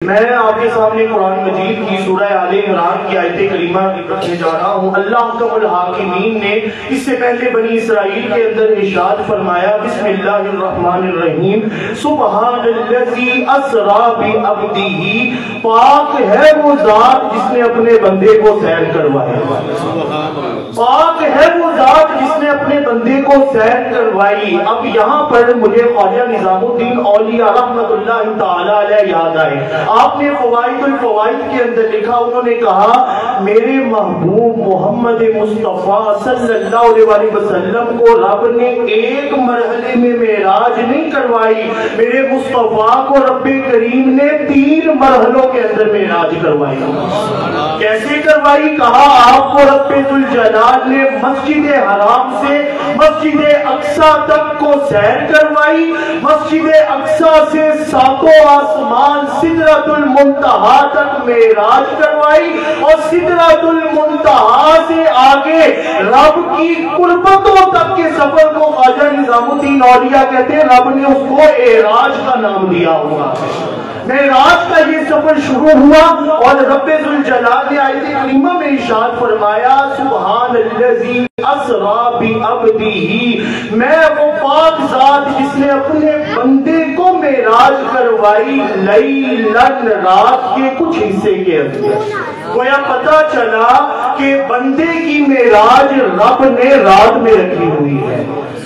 میں آپ کے سامنے قرآن مجید کی سورہ آل عمران کی آیت کریمہ رکھنے جا رہا ہوں۔ اللہ حکم الحاکمین نے اس سے پہلے بنی اسرائیل کے اندر ارشاد فرمایا، بسم اللہ الرحمن الرحیم، سبحان الذی اسریٰ بعبدہ، پاک ہے وہ ذات جس نے اپنے بندے کو سیر کروایا، پاک ہے وہ ذات جس نے اپنے بندے کو سیر کروائی۔ اب یہاں پر مجھے خواجہ نظام الدین اولیاء رحمت اللہ تعالی علیہ یاد آئے۔ آپ نے فوائد الفوائد کے اندر لکھا، انہوں نے کہا میرے محبوب محمد مصطفیٰ صلی اللہ علیہ وسلم کو رب نے ایک مرحلے میں معراج نہیں کروائی، میرے مصطفیٰ کو رب کریم نے 3 مرحلوں کے اندر معراج کروائی۔ کیسے کروائی؟ کہا آپ کو رب ذوالجلال نے مسجد حرام سے مسجد اقصی تک کو سیر کروائی، مسجد اقصی سے 7 آسمان سدرۃ المنتہا تک معراج کروائی، اور سدرۃ المنتہا سے آگے رب کی قربتوں تک کے سفر کو خواجہ نظام الدین اولیاء کہتے ہیں، رب نے اس کو اعراج کا نام دیا ہوا۔ معراج کا یہ سفر شروع ہوا اور رب ذوالجلال نے آیت کریمہ میں ارشاد فرمایا، سبحان الذی اسریٰ بعبدہ، میں وہ پاک ذات جس نے اپنے بندے کو معراج کروائی لیلاً، رات کے کچھ حصے کے اندر۔ گویا پتہ چلا کہ بندے کی معراج رب نے رات میں رکھی ہوئی ہے۔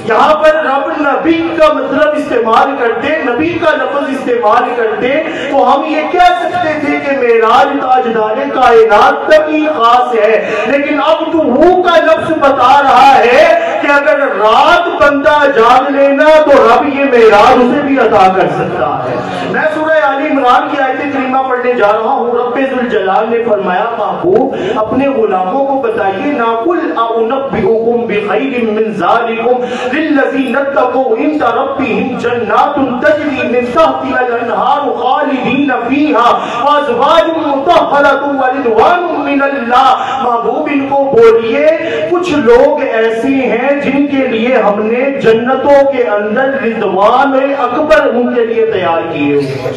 یہاں پر رب نبی کا مطلب استعمال کرتے، نبی کا لفظ استعمال کرتے تو ہم یہ کہہ سکتے تھے کہ معراج تاجدار کائنات تک ہی خاص ہے، لیکن اب تو وہ کا لفظ بتا رہا ہے کہ اگر رات بندہ جاگ لینا تو رب یہ معراج اسے بھی عطا کر سکتا ہے۔ میں سورہ آل عمران کی آیت کریمہ پڑھنے جا رہا ہوں۔ رب ذوالجلال نے فرمایا، محبوب اپنے غلاموں کو بتائیے نا، قل اعنبئکم بخیر من ذالکم للذین اتقوا عند ربهم جنات تجری من تحتها الانہار خالدین فیہا وازواج مطہرۃ ورضوان من اللہ۔ محبوب ان کو بولیے کچھ لوگ ایسے ہیں جن کے لیے ہم نے جنتوں کے اندر رضوان اکبر ان کے لیے تیار کیے ہوئے،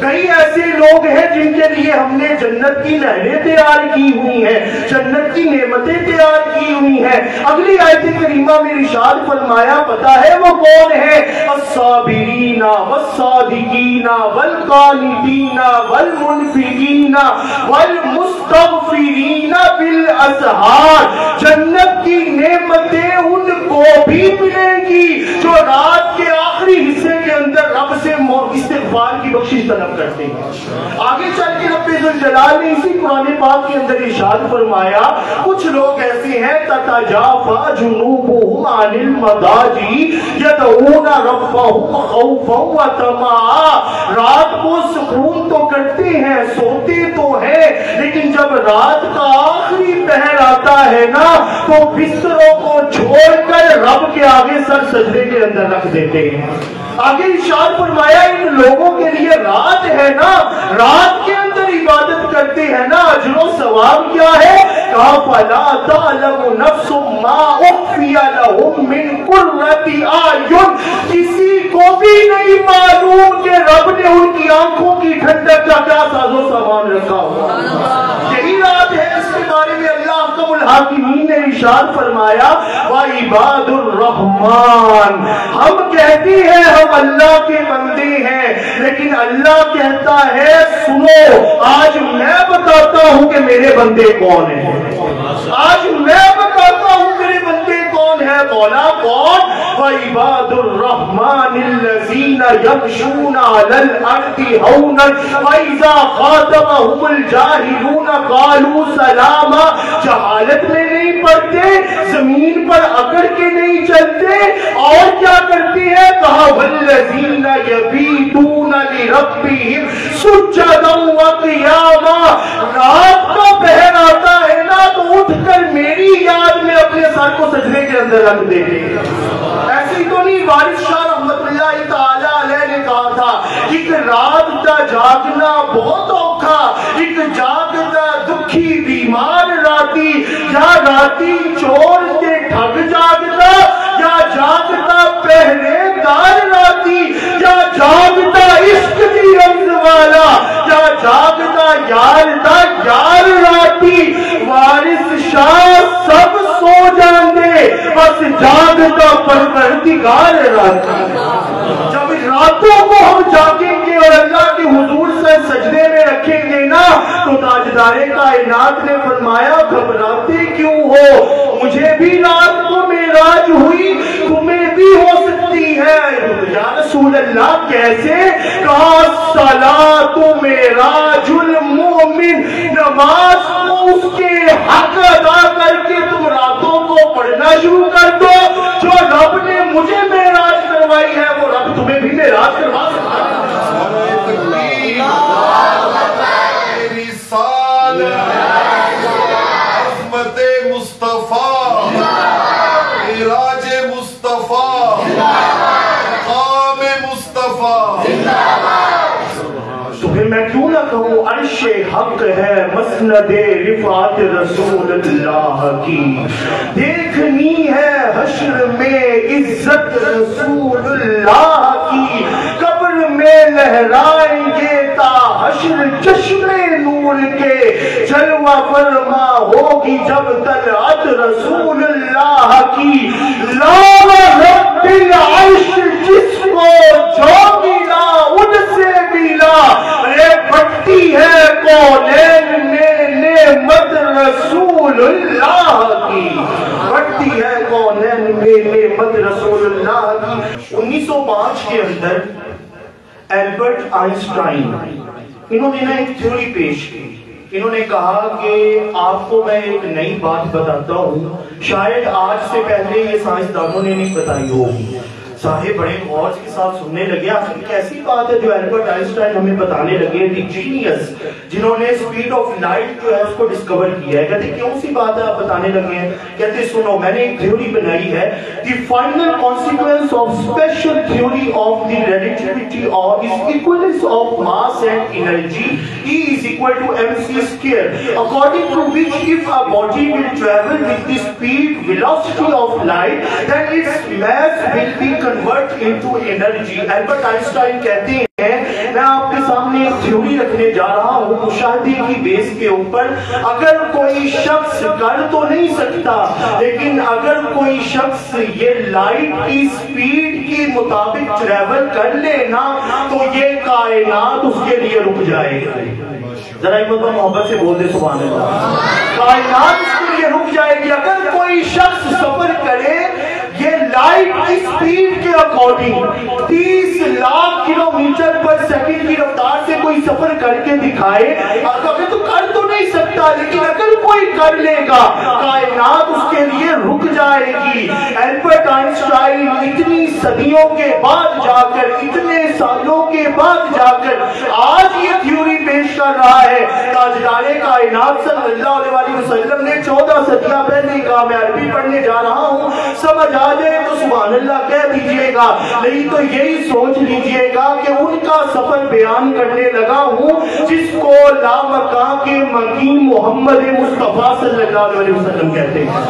کئی ایسے لوگ ہیں جن کے لیے ہم نے جنت کی نہریں تیار کی ہوئی ہیں، جنت کی نعمتیں تیار کی ہوئی ہیں۔ اگلی آیت کریمہ میں ارشاد فرمایا، پتہ ہے وہ کون ہے؟ الصابرین والصادقین والقانتین والمنفقین والمستغفرین بالاسحار۔ جنت کی نعمتیں ان کو بھی ملیں گی جو رات کے آخری حصے کے اندر رب سے استغفار کی بخشش طلب کرتے ہیں۔ آگے چل کے رب ذوالجلال نے اسی قرآن پاک کے اندر ارشاد فرمایا، کچھ لوگ ایسے ہیں تتجافی جنوبہم عن المضاجع یدعون ربہم خوفا وطمعا۔ رات کو سکون تو کرتے ہیں، سوتے تو ہیں، لیکن جب رات کا آخری پہر آتا ہے نا تو بستروں کو چھوڑ کر رب کے آگے سر سجدے کے اندر رکھ دیتے ہیں۔ آگے ارشاد فرمایا، ان لوگوں کے لیے رات ہے نا، رات کے اندر عبادت کرتے ہیں نا، اجر و ثواب کیا ہے؟ کہا فلا تعلم نفس ما اخفی لهم من قرۃ اعین۔ کسی کو بھی نہیں معلوم کہ رب نے ان کی آنکھوں کی ٹھنڈک کا کیا ساز و سامان رکھا ہوا۔ یہی رات ہے، اس کے بارے میں اللہ حکم الحاکمین نے ارشاد فرمایا، وعباد الرحمن۔ ہم کہتے ہیں ہم اللہ کے بندے ہیں، لیکن اللہ کہتا ہے سنو، آج میں بتاتا ہوں کہ میرے بندے کون ہیں، آج میں بتاتا ہوں میرے بندے کون ہیں۔ مولا کون؟ وعباد الرحمن الذین یمشون علی الارض ہونا واذا خاطبهم الجاہلون قالوا سلاما۔ جہالت میں نہیں پڑھتے، زمین پر اکڑ کے نہیں چلتے، اور کیا کرتے ہیں؟ کہا والذین یبیتون لربہم سجدا وقیاما۔ رات کا پہر آتا ہے نا تو اٹھ کر میری یاد میں اپنے سر کو سجدے کے اندر رکھ دیتے ہیں۔ ایسی تو نہیں، وارث شاہ رحمت اللہ تعالی علیہ نے کہا تھا، ایک رات کا جاگنا بہت اوکھا، ایک جاگتا دکھی بیمار راتی، یا راتی چور کے ٹھگ جاگتا، یا جاگتا پہرے دار راتی، یا جاگتا عشق دی رمز والا، یا جاگتا یار دا یار راتی، وارث شاہ سب سو جاندے بس جاگتا پروردگار راتی۔ جب راتوں کو ہم جاگیں گے اور اللہ کے حضور سے سجدے میں رکھیں گے نا تو تاجدار کائنات نے فرمایا گھبراتے کیوں ہو، مجھے بھی رات کو معراج ہوئی، تمہیں بھی ہو سکتی ہے۔ یا رسول اللہ کیسے؟ کہا الصلاۃ معراج المومن، نماز کو اس کے حق ادا کر کے تم راتوں کو پڑھنا شروع کر دو، جو رب نے مجھے معراج کروائی ہے وہ رب تمہیں بھی معراج کروا سکتا ہے۔ عظمت مصطفیٰ، معراج مصطفیٰ، مقام مصطفیٰ۔ تو پھر میں کیوں نہ کہوں عرش حق ہے مسند رفعت رسول اللہ کی، دیکھنی ہے حشر میں عزت رسول اللہ کی، قبر میں لہرائیں گے تا حشر چشم نور کے، جلوہ فرما ہوگی جب طلعت رسول اللہ کی، لا رب العرش جس کو جو ملا ان سے ملا، بڑھتی ہے کونین میں نعمت رسول اللہ کی، بڑھتی ہے کونین میں نعمت رسول اللہ کی۔ 1905 کے اندر البرٹ آئنسٹائن انہوں نے ایک تھیوری پیش کی۔ انہوں نے کہا کہ آپ کو میں ایک نئی بات بتاتا ہوں، شاید آج سے پہلے یہ سائنسدانوں نے نہیں بتائی ہوگی۔ صاحب بڑے غور کے ساتھ سننے لگے، آخر کیسی بات ہے جو البرٹ آئنسٹائن ہمیں بتانے لگے، دی جینیس جنہوں نے اسپیڈ آف لائٹ جو ہے اس کو ڈسکور کیا ہے۔ کہتے کیوں سی بات ہے آپ بتانے لگے ہیں؟ کہتے سنو میں نے ایک تھیوری بنائی ہے، the final consequence of special theory of the relativity اور is equivalence of mass and energy E is equal to mc square, according to which if a body will travel with the speed velocity of light then its mass will be converted into energy۔ Albert Einstein کہتے ہیں میں آپ کے سامنے ایک theory رکھنے جا رہا ہوں مشاہدے کی بیس کے اوپر، اگر کوئی شخص کر تو نہیں سکتا لیکن اگر کوئی شخص یہ لائٹ کی سپیڈ کے مطابق ٹریول کر لے نا تو یہ کائنات اس کے لیے رک جائے گی۔ ذرا ایک مرتبہ محبت سے بول دے سبحان اللہ، کائنات اس کے لیے رک جائے گی۔ اگر کوئی شخص سفر کرے یہ لائٹ کی سپیڈ کے according 30 lakh kilometre per second کی رفتار سے کوئی سفر کر کے دکھائے، اگر تو کر تو نہیں سکتا لیکن اگر کوئی کر لے گا کائنات اس کے لیے رک جائے گی۔ البرٹ آئنسٹائن اتنی صدیوں کے بعد جا کر، اتنے سالوں کے بعد جا کر آج یہ تھیوری پیش کر رہا ہے۔ تاجدار کائنات صلی اللہ علیہ وسلم نے 14 صدیاں پہلے کہا، میں عربی پڑھنے جا رہا ہوں، سمجھ آ جائے تو سبحان اللہ کہہ دیجئے گا، نہیں تو یہی سوچ لیجئے گا کہ ان کا سفر بیان کرنے لگا ہوں جس کو لامکان کے مقیم محمد مصطفیٰ صلی اللہ علیہ وسلم کہتے ہیں۔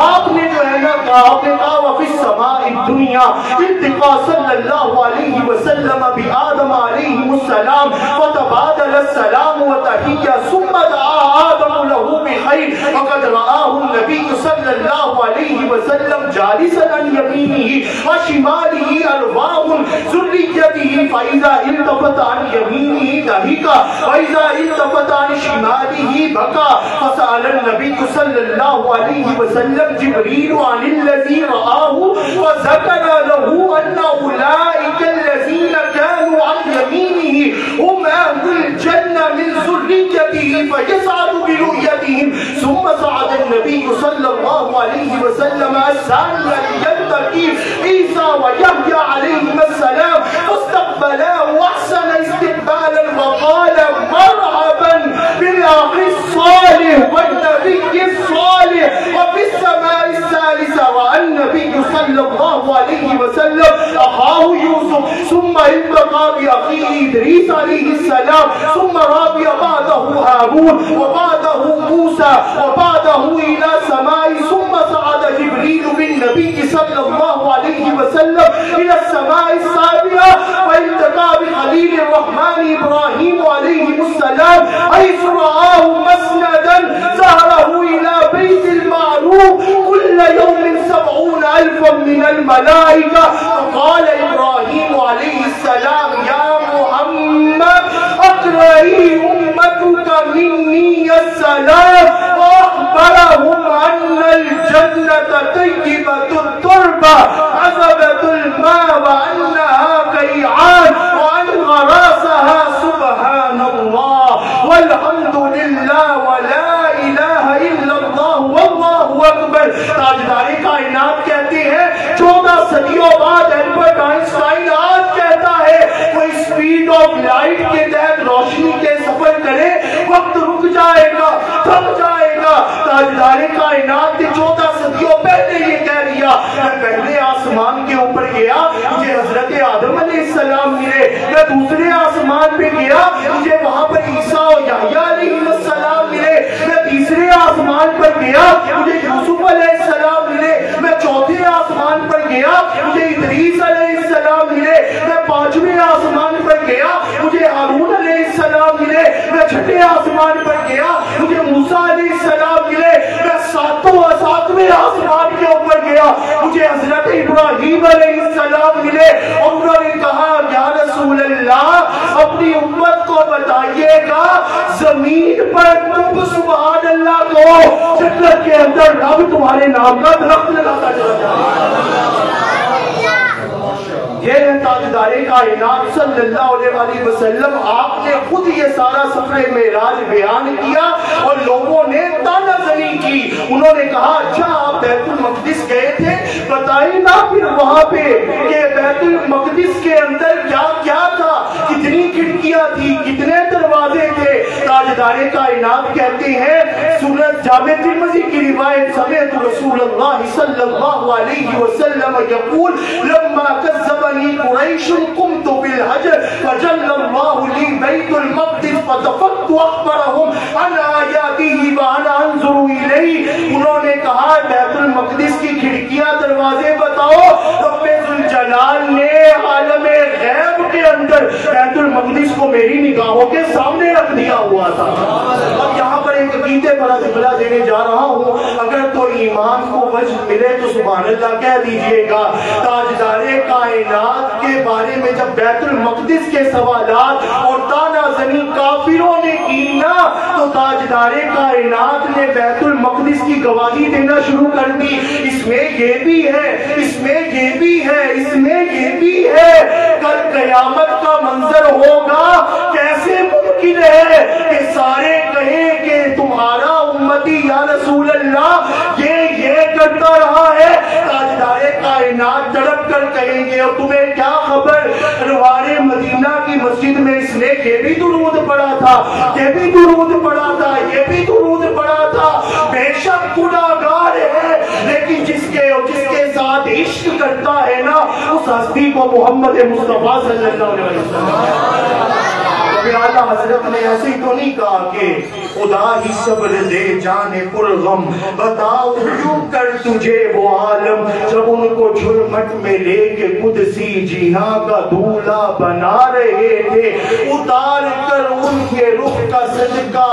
آپ نے جو ہے نا کہا، آپ نے کہا وفی السماء الدنیا التقا صلی اللہ علیہ وسلم بآدم علیہ السلام فتبادل السلام وتحیہ ثم دعا آدم له بخیر وقد رآہ النبی صلی اللہ علیہ وسلم جالسا عن یمینہ وشمالہ ارواح ذریتہ فاذا التفت عن یمینہ ضحکا واذا التفت عن شمالہ بکا فسأل النبی صلی اللہ علیہ وسلم جبریل عن الذی رآہ وذکر له ان اولئک الذین كانوا عن یمینہ هم اہل الجنہ من ذریتہ فیسعد برؤیتہم ثم صعد النبی صلی اللہ علیہ وسلم الثانیہ ليلتقي عیسیٰ ویحییٰ علیہم السلام فاستقبلاه واحسن استقبالا وقال مرحبا بالاخ الصالح والنبي الصالح وفي السماء الثالثة والنبي صلى الله عليه وسلم أخاه يوسف ثم التقى بأخيه إدريس عليه السلام ثم رابي بعده هارون وبعده موسى وبعده إلى سماء ثم صعد جبريل جبریل بالنبی صلی اللہ علیہ وسلم الى السماء السابعہ فالتقى بخلیل الرحمن ابراہیم علیہ السلام حيث رآه مسندا ظهره الى بیت المعروف كل يوم 70,000 من الملائکہ فقال ابراہیم علیہ السلام یا محمد اقرئی امتك منی السلام واخبرهم ان الجنة طیبة التربة عذبة الماء وانها قیعان وان غراسها سبحان اللہ والحمد للہ ولا الہ الا اللہ واللہ اکبر. تاجدار کائنات کہتے ہیں 14 صدیوں بعد البرٹ آئنسٹائن آج کہتا ہے کوئی اسپیڈ آف لائٹ کے تحت روشنی کے سفر کرے وقت رک جائے گا تھم جائے گا. تاجدار کائنات نے 14 صدیوں پہلے یہ کہہ دیا. میں پہلے آسمان کے اوپر گیا مجھے حضرت آدم علیہ السلام ملے. میں دوسرے آسمان پہ گیا مجھے وہاں پر عیسیٰ و یحییٰ علیہ السلام ملے. میں تیسرے آسمان پر گیا مجھے یوسف علیہ السلام ملے. میں چوتھے آسمان پر گیا مجھے ادریس علیہ السلام ملے. میں پانچویں آسمان پر گیا مجھے ہارون علیہ السلام ملے. میں چھٹے آسمان پر گیا مجھے موسیٰ علیہ السلام ملے. میں ساتویں آسمان کے اوپر گیا مجھے حضرت ابراہیم علیہ السلام ملے. اور انہوں نے کہا یا رسول اللہ اپنی امت کو بتائیے گا زمین پر تم سبحان اللہ کو جنت کے اندر رب تمہارے نام کا درخت لگاتا چلا جائے. یہ تاجدار کائنات صلی اللہ علیہ وسلم آپ نے خود یہ سارا سفر معراج بیان کیا اور لوگوں نے تانا زنی کی. انہوں نے کہا اچھا آپ بیت المقدس گئے تھے بتائیں نا پھر وہاں پہ کہ بیت المقدس کے اندر کیا کیا تھا, کتنی کھڑکیاں تھی, کتنے دروازے تھے. تاجدار کائنات کہتے ہیں سنن جامع ترمذی کی روایت سمعت رسول اللہ صلی اللہ علیہ وسلم یقول لما کذبنی قریش قمت بالحجر فجل اللہ لی بیت المقدس فتفقت اخبرهم عن آیاته وانا انظر الیہ. انہوں نے کہا بیت المقدس کی کھڑکیاں دروازے بتاؤ. رب ذوالجلال نے عالم غیب کے اندر بیت المقدس کو میری نگاہوں کے سامنے رکھ دیا ہوا تھا. اب یہاں پر ایک عقیدے پر جملہ دینے جا رہا ہوں, اگر تو ایمان کو وجہ ملے تو سبحان اللہ کہہ دیجئے گا. تاجدار کائنات کے بارے میں جب بیت المقدس کے سوالات اور تانا زنی کافروں نے کی نا تو تاجدار کائنات نے بیت المقدس کی گواہی دینا شروع کر دی. اس میں یہ بھی ہے, اس میں یہ بھی ہے, اس میں یہ بھی ہے. کل قیامت کا منظر ہوگا. کیسے ممکن ہے کہ سارے کہیں کہ تمہارا امتی یا رسول اللہ یہ کرتا رہا ہے. تاجدار کائنات تڑپ کر کہیں گے اور تمہیں کیا خبر انوار مدینہ کی مسجد میں اس نے یہ بھی درود پڑھا تھا, یہ بھی درود پڑھا تھا, یہ بھی درود پڑھا تھا. بے شک گناہگار ہے لیکن جس کے ساتھ عشق کرتا ہے نا اس ہستی کو محمد مصطفیٰ صلی اللہ علیہ وسلم. اعلیٰ حضرت نے ایسے ہی تو نہیں کہا کہ خدا ہی صبر دے جانے پر غم, بتاؤ کیوں کر تجھے وہ عالم جب ان کو جھرمٹ میں لے کے قدسی جہاں کا دولہ بنا رہے تھے, اتار کر ان کے رخ کا صدقہ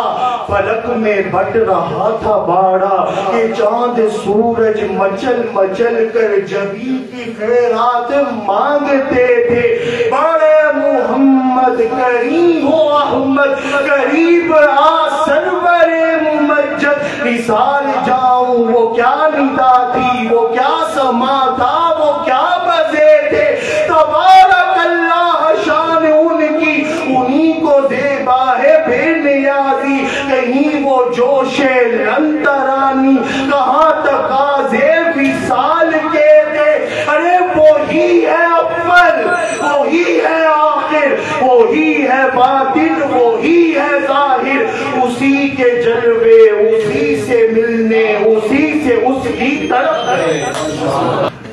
فلک میں بٹ رہا تھا باڑا کہ چاند سورج مچل مچل کر جبی کی خیرات مانگتے تھے. بڑے محمد کریم ہو احمد قریب آ سرور ممجد نثار جاؤں وہ کیا ندا تھی, وہ کیا سما تھا, وہ کیا بزے تھے. تبارک اللہ شان ان کی انہی کو زیبا ہے بے نیازی. کہیں وہ جوش لنترانی کہاں تقاضے وصال کے تھے. ارے وہی ہے اول, وہی ہے آخر, وہی ہے باطن, وہی ہے ظاہر. اسی کے جلوے, اسی سے ملنے, اسی سے اس کی طرف ہے.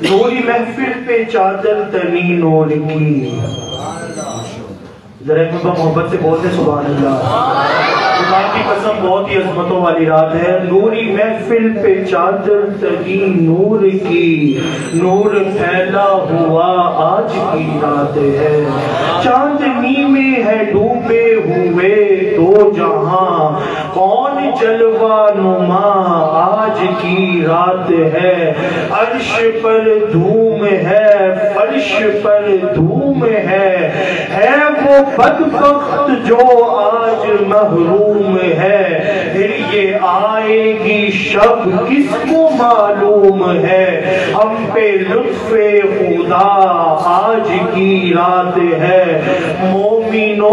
نوری محفل پہ چادر تنی نور کی. ذرا ایک محبت سے بولتے سبحان اللہ. خدا کی قسم بہت ہی عظمتوں والی رات ہے. نوری محفل پہ چادر تری نور کی، نور پھیلا ہوا آج کی رات ہے. چاندنی میں ہے ڈوبے ہوئے دو جہاں، کون جلوہ نما آج کی رات ہے. عرش پر دھوم ہے، فرش پر دھوم ہے وہ بدبخت جو آج محروم ہے. پھر یہ آئے گی شب کس کو معلوم ہے، ہم پہ لطف خدا آج کی رات ہے. مومنو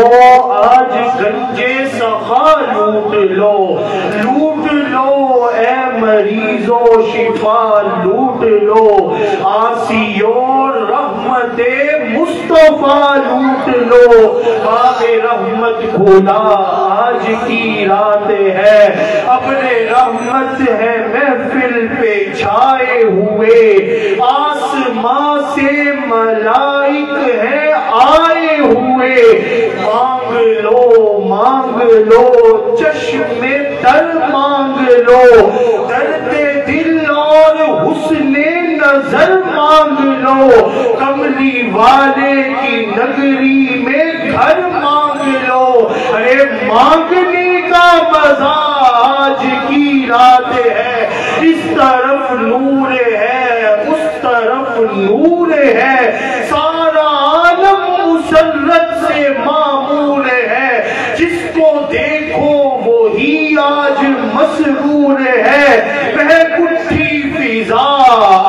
آج گنجے سخا لوٹ لو، لوٹ لو اے مریضو شفا لوٹ لو. آسیو رحمت مصطفیٰ لوٹ لو، باب رحمت کھولا آج کی رات ہے. اپنے رحمت ہے محفل پہ چھائے ہوئے، آسمان سے ملائک ہے آئے ہوئے. مانگ لو چشم تر مانگ لو، درد دل اور حسن نظر مانگ لو. کملی والے کی نگری میں گھر مانگ لو. ارے مانگنے کا مزہ آج کی رات ہے. اس طرف نور ہے اس طرف نور ہے، سارا عالم مسرت سے معمور ہے. جس کو دیکھو وہی آج مسرور ہے. بہک اٹھی فضا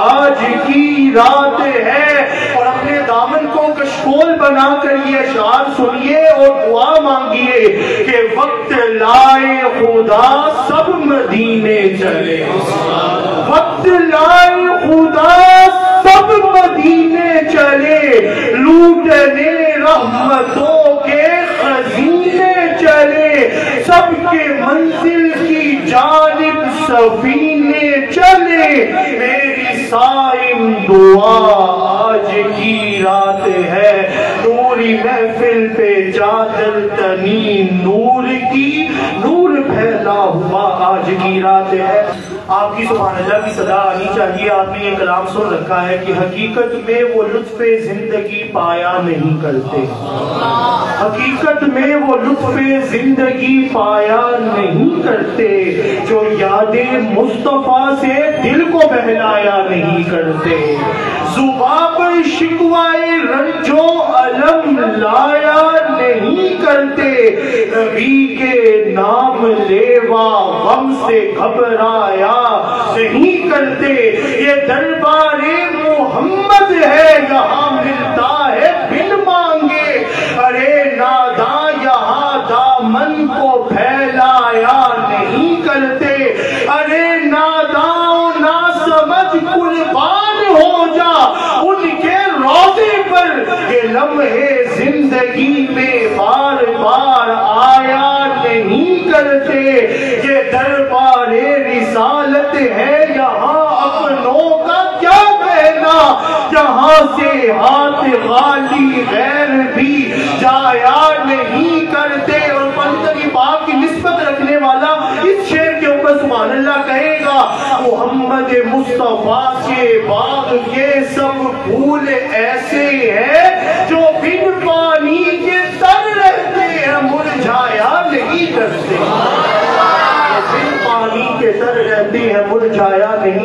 آج کی رات ہے. اور اپنے دامن کو کشکول بنا کر یہ اشعار سنیے اور دعا مانگیے کہ وقت لائے خدا سب مدینے چلے. وقت لائے خدا سب مدینے چلے، لوٹنے رحمتوں کے خزینے چلے. سب کے منزل کی جانب سفینے چلے. میری صائم دعا آج کی رات ہے. نوری محفل پہ چادر تنی نور کی، نور پھیلا ہوا آج کی رات ہے. آپ کی سبحان اللہ کی صدا آنی چاہیے. آپ نے یہ کلام سن رکھا ہے کہ حقیقت میں وہ لطف زندگی پایا نہیں کرتے. حقیقت میں وہ لطف زندگی پایا نہیں کرتے جو یادیں مصطفیٰ سے دل کو بہلایا نہیں کرتے. زبان پر شکوائے رنج و الم لایا نہیں کرتے. نبی کے نام لیوا غم سے گھبرایا نہیں کرتے. یہ دربار محمد ہے یہاں ملتا ہے بن مانگے. ارے ناداں یہاں دامن کو پھیلایا نہیں کرتے. ارے ناداں نا سمجھ قربان ہو جا ان کے روضے پر. یہ لمحے زندگی میں بار بار آیا نہیں کرتے. یہ دربار رسالت ہے یہاں اپنوں کا کیا کہنا. یہاں سے ہاتھ خالی غیر بھی جایا نہیں کرتے. اور پنتری پاک کی نسبت رکھنے والا اس شعر کے اوپر سبحان اللہ کہے گا، محمد مصطفیٰ کے باغ کے سب پھول ایسے ہیں جو بن پانی کے تر رہتے ہیں مرجھایا نہیں کرتے. بن پانی کے تر رہتے ہیں مرجھایا نہیں